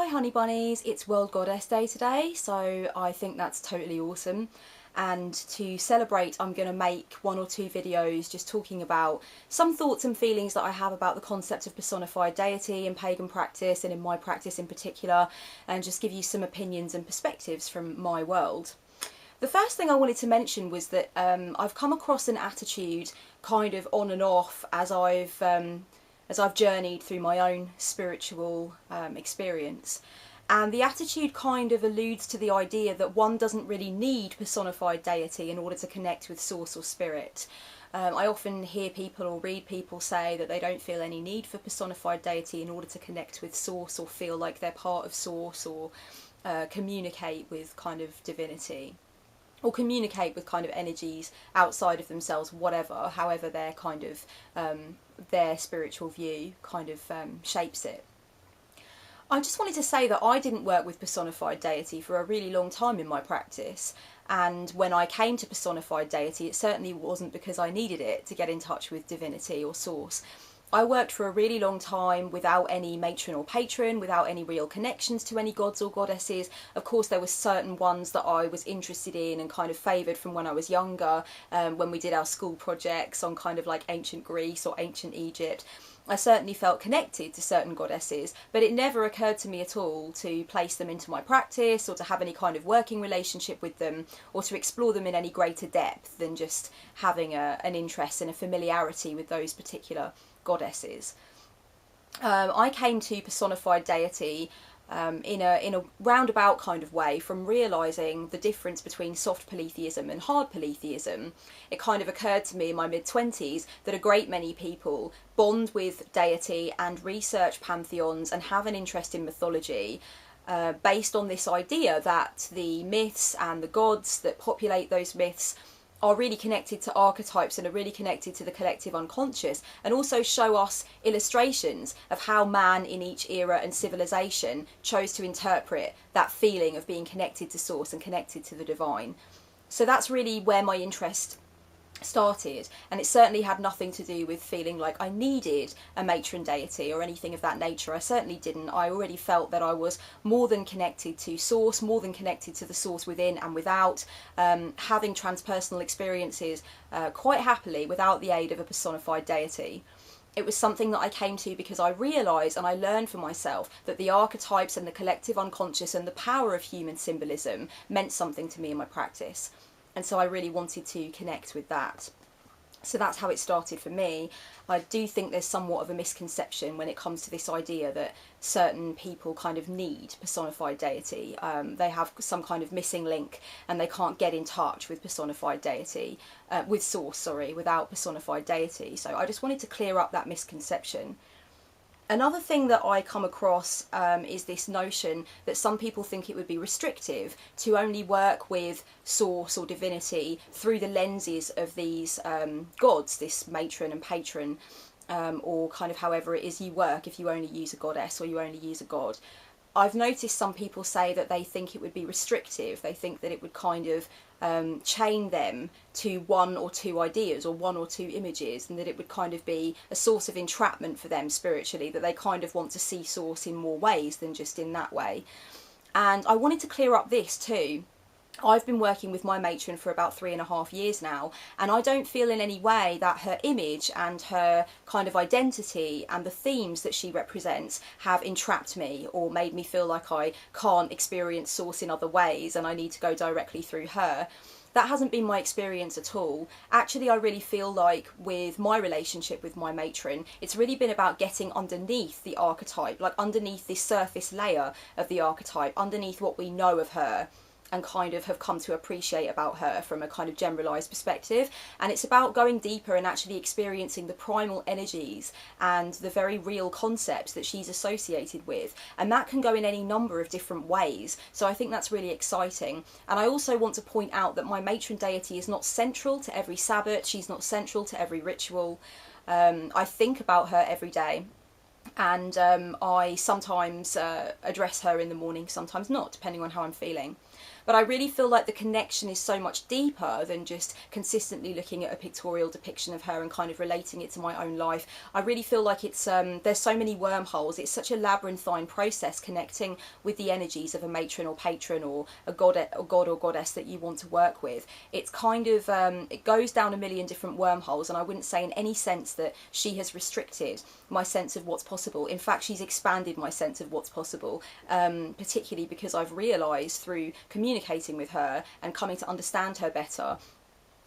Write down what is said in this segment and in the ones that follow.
honey bunnies, it's World Goddess Day today, so I think that's totally awesome. And to celebrate, I'm going to make 1 or 2 videos just talking about some thoughts and feelings that I have about the concept of personified deity in pagan practice and in my practice in particular, and just give you some opinions and perspectives from my world. The first thing I wanted to mention was that I've come across an attitude kind of on and off as I've journeyed through my own spiritual experience. And the attitude kind of alludes to the idea that one doesn't really need personified deity in order to connect with source or spirit. I often hear people or read people say that they don't feel any need for personified deity in order to connect with source or feel like they're part of source or communicate with kind of divinity. Or communicate with kind of energies outside of themselves, whatever, however their kind of, their spiritual view kind of shapes it. I just wanted to say that I didn't work with personified deity for a really long time in my practice, and when I came to personified deity, it certainly wasn't because I needed it to get in touch with divinity or source. I worked for a really long time without any matron or patron, without any real connections to any gods or goddesses. Of course, there were certain ones that I was interested in and kind of favoured from when I was younger, when we did our school projects on kind of like ancient Greece or ancient Egypt. I certainly felt connected to certain goddesses, but it never occurred to me at all to place them into my practice or to have any kind of working relationship with them or to explore them in any greater depth than just having an interest and a familiarity with those particular goddesses. I came to personified deity in a roundabout kind of way from realising the difference between soft polytheism and hard polytheism. It kind of occurred to me in my mid-20s that a great many people bond with deity and research pantheons and have an interest in mythology based on this idea that the myths and the gods that populate those myths are really connected to archetypes and are really connected to the collective unconscious, and also show us illustrations of how man in each era and civilization chose to interpret that feeling of being connected to source and connected to the divine. So that's really where my interest started, and it certainly had nothing to do with feeling like I needed a matron deity or anything of that nature. I certainly didn't. I already felt that I was more than connected to source, more than connected to the source within and without, having transpersonal experiences quite happily without the aid of a personified deity. It was something that I came to because I realised and I learned for myself that the archetypes and the collective unconscious and the power of human symbolism meant something to me in my practice. And so I really wanted to connect with that. So that's how it started for me. I do think there's somewhat of a misconception when it comes to this idea that certain people kind of need personified deity. They have some kind of missing link and they can't get in touch with personified deity, with source, sorry, without personified deity. So I just wanted to clear up that misconception. Another thing that I come across is this notion that some people think it would be restrictive to only work with source or divinity through the lenses of these gods, this matron and patron, or kind of however it is you work if you only use a goddess or you only use a god. I've noticed some people say that they think it would be restrictive. They think that it would kind of chain them to 1 or 2 ideas or 1 or 2 images, and that it would kind of be a source of entrapment for them spiritually, that they kind of want to see source in more ways than just in that way. And I wanted to clear up this too. I've been working with my matron for about 3.5 years now, and I don't feel in any way that her image and her kind of identity and the themes that she represents have entrapped me or made me feel like I can't experience source in other ways and I need to go directly through her. That hasn't been my experience at all. Actually, I really feel like with my relationship with my matron, it's really been about getting underneath the archetype, like underneath this surface layer of the archetype, underneath what we know of her and kind of have come to appreciate about her from a kind of generalised perspective. And it's about going deeper and actually experiencing the primal energies and the very real concepts that she's associated with. And that can go in any number of different ways. So I think that's really exciting. And I also want to point out that my matron deity is not central to every Sabbath. She's not central to every ritual. I think about her every day. and I sometimes address her in the morning, sometimes not, depending on how I'm feeling. But I really feel like the connection is so much deeper than just consistently looking at a pictorial depiction of her and kind of relating it to my own life. I really feel like it's there's so many wormholes. It's such a labyrinthine process connecting with the energies of a matron or patron or a god or goddess that you want to work with. It's kind of it goes down a million different wormholes, and I wouldn't say in any sense that she has restricted my sense of what's possible. In fact, she's expanded my sense of what's possible, particularly because I've realised through communicating with her and coming to understand her better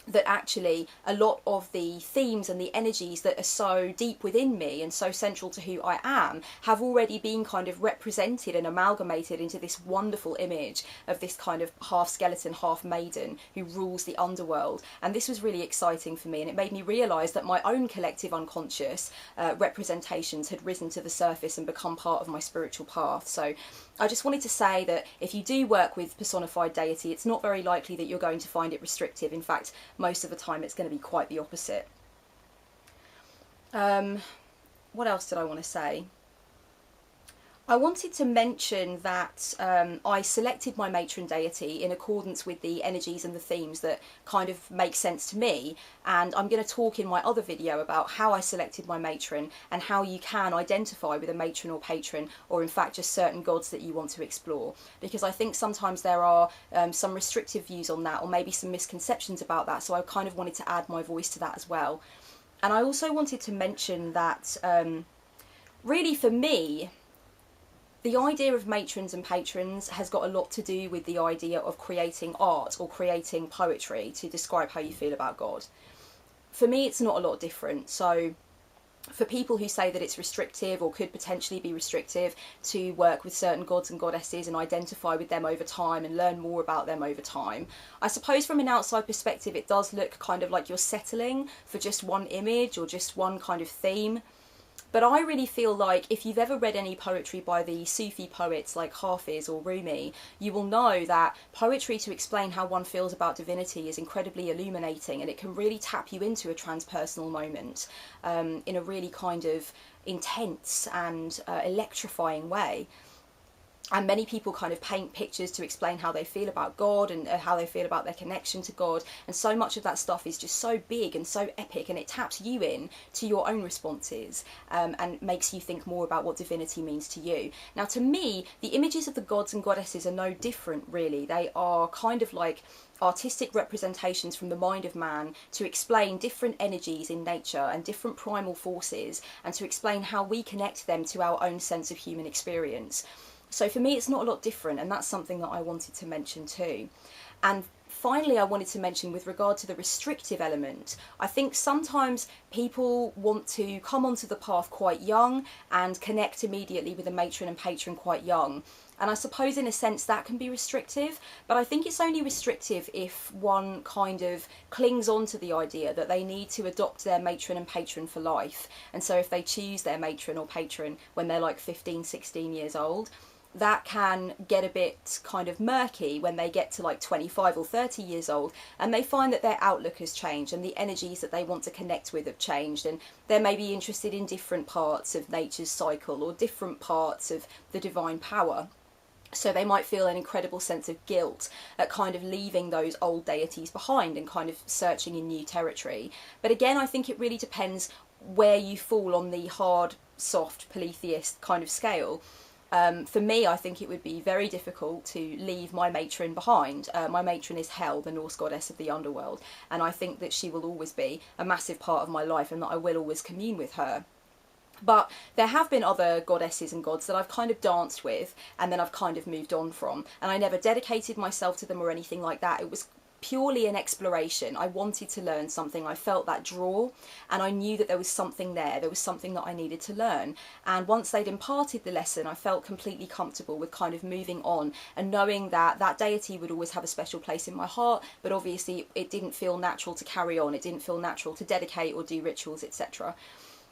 that actually a lot of the themes and the energies that are so deep within me and so central to who I am have already been kind of represented and amalgamated into this wonderful image of this kind of half skeleton, half maiden who rules the underworld. And this was really exciting for me, and it made me realise that my own collective unconscious representations had risen to the surface and become part of my spiritual path. So I just wanted to say that if you do work with personified deity, it's not very likely that you're going to find it restrictive. In fact, most of the time it's going to be quite the opposite. What else did I want to say? I wanted to mention that I selected my matron deity in accordance with the energies and the themes that kind of make sense to me, and I'm going to talk in my other video about how I selected my matron and how you can identify with a matron or patron, or in fact just certain gods that you want to explore, because I think sometimes there are some restrictive views on that, or maybe some misconceptions about that, so I kind of wanted to add my voice to that as well. And I also wanted to mention that really for me, the idea of matrons and patrons has got a lot to do with the idea of creating art or creating poetry to describe how you feel about God. For me, it's not a lot different. So for people who say that it's restrictive or could potentially be restrictive to work with certain gods and goddesses and identify with them over time and learn more about them over time, I suppose from an outside perspective it does look kind of like you're settling for just one image or just one kind of theme. But I really feel like if you've ever read any poetry by the Sufi poets like Hafiz or Rumi, you will know that poetry to explain how one feels about divinity is incredibly illuminating, and it can really tap you into a transpersonal moment in a really kind of intense and electrifying way. And many people kind of paint pictures to explain how they feel about God and how they feel about their connection to God. And so much of that stuff is just so big and so epic, and it taps you in to your own responses and makes you think more about what divinity means to you. Now, to me, the images of the gods and goddesses are no different, really. They are kind of like artistic representations from the mind of man to explain different energies in nature and different primal forces, and to explain how we connect them to our own sense of human experience. So for me, it's not a lot different, and that's something that I wanted to mention too. And finally, I wanted to mention with regard to the restrictive element, I think sometimes people want to come onto the path quite young and connect immediately with a matron and patron quite young. And I suppose in a sense that can be restrictive, but I think it's only restrictive if one kind of clings on to the idea that they need to adopt their matron and patron for life. And so if they choose their matron or patron when they're like 15, 16 years old, that can get a bit kind of murky when they get to like 25 or 30 years old, and they find that their outlook has changed and the energies that they want to connect with have changed, and they're maybe interested in different parts of nature's cycle or different parts of the divine power. So they might feel an incredible sense of guilt at kind of leaving those old deities behind and kind of searching in new territory. But again, I think it really depends where you fall on the hard, soft, polytheist kind of scale. For me, I think it would be very difficult to leave my matron behind. My matron is Hel, the Norse goddess of the underworld, and I think that she will always be a massive part of my life and that I will always commune with her. But there have been other goddesses and gods that I've kind of danced with and then I've kind of moved on from, and I never dedicated myself to them or anything like that. It was purely an exploration. I wanted to learn something. I felt that draw, and I knew that there was something there. There was something that I needed to learn. And once they'd imparted the lesson, I felt completely comfortable with kind of moving on and knowing that that deity would always have a special place in my heart, but obviously it didn't feel natural to carry on. It didn't feel natural to dedicate or do rituals, etc.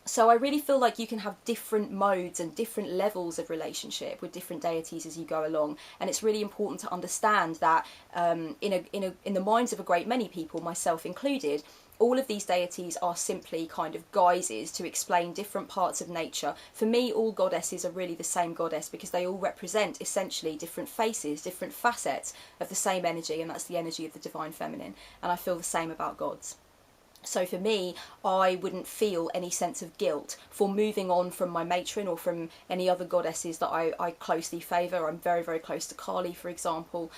So I really feel like you can have different modes and different levels of relationship with different deities as you go along, and it's really important to understand that in the minds of a great many people, myself included, all of these deities are simply kind of guises to explain different parts of nature. For me, all goddesses are really the same goddess because they all represent essentially different faces, different facets of the same energy, and that's the energy of the divine feminine. And I feel the same about gods. So for me, I wouldn't feel any sense of guilt for moving on from my matron or from any other goddesses that I closely favour. I'm very, very close to Kali, for example.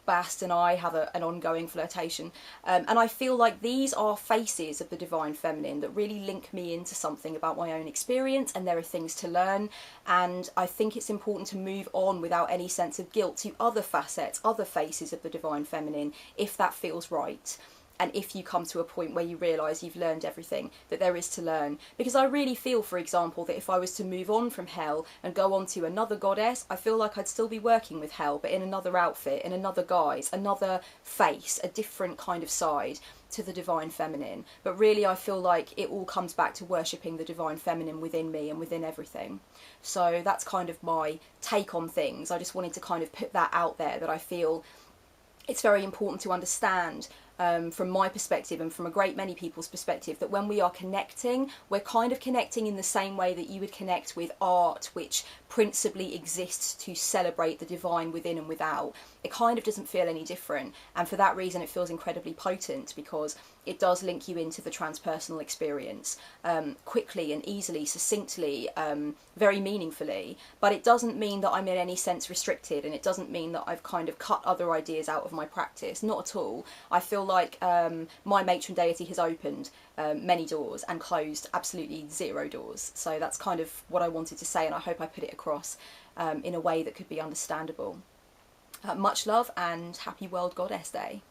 Bast and I have an ongoing flirtation. And I feel like these are faces of the divine feminine that really link me into something about my own experience, and there are things to learn. And I think it's important to move on without any sense of guilt to other facets, other faces of the divine feminine, if that feels right. And if you come to a point where you realise you've learned everything that there is to learn. Because I really feel, for example, that if I was to move on from Hel and go on to another goddess, I feel like I'd still be working with Hel, but in another outfit, in another guise, another face, a different kind of side to the divine feminine. But really I feel like it all comes back to worshipping the divine feminine within me and within everything. So that's kind of my take on things. I just wanted to kind of put that out there, that I feel it's very important to understand from my perspective and from a great many people's perspective, that when we are connecting, we're kind of connecting in the same way that you would connect with art, which principally exists to celebrate the divine within and without. It kind of doesn't feel any different, and for that reason it feels incredibly potent, because it does link you into the transpersonal experience quickly and easily, succinctly, very meaningfully. But it doesn't mean that I'm in any sense restricted, and it doesn't mean that I've kind of cut other ideas out of my practice. Not at all. I feel like my matron deity has opened many doors and closed absolutely zero doors. So that's kind of what I wanted to say, and I hope I put it across in a way that could be understandable. Much love and happy World Goddess Day.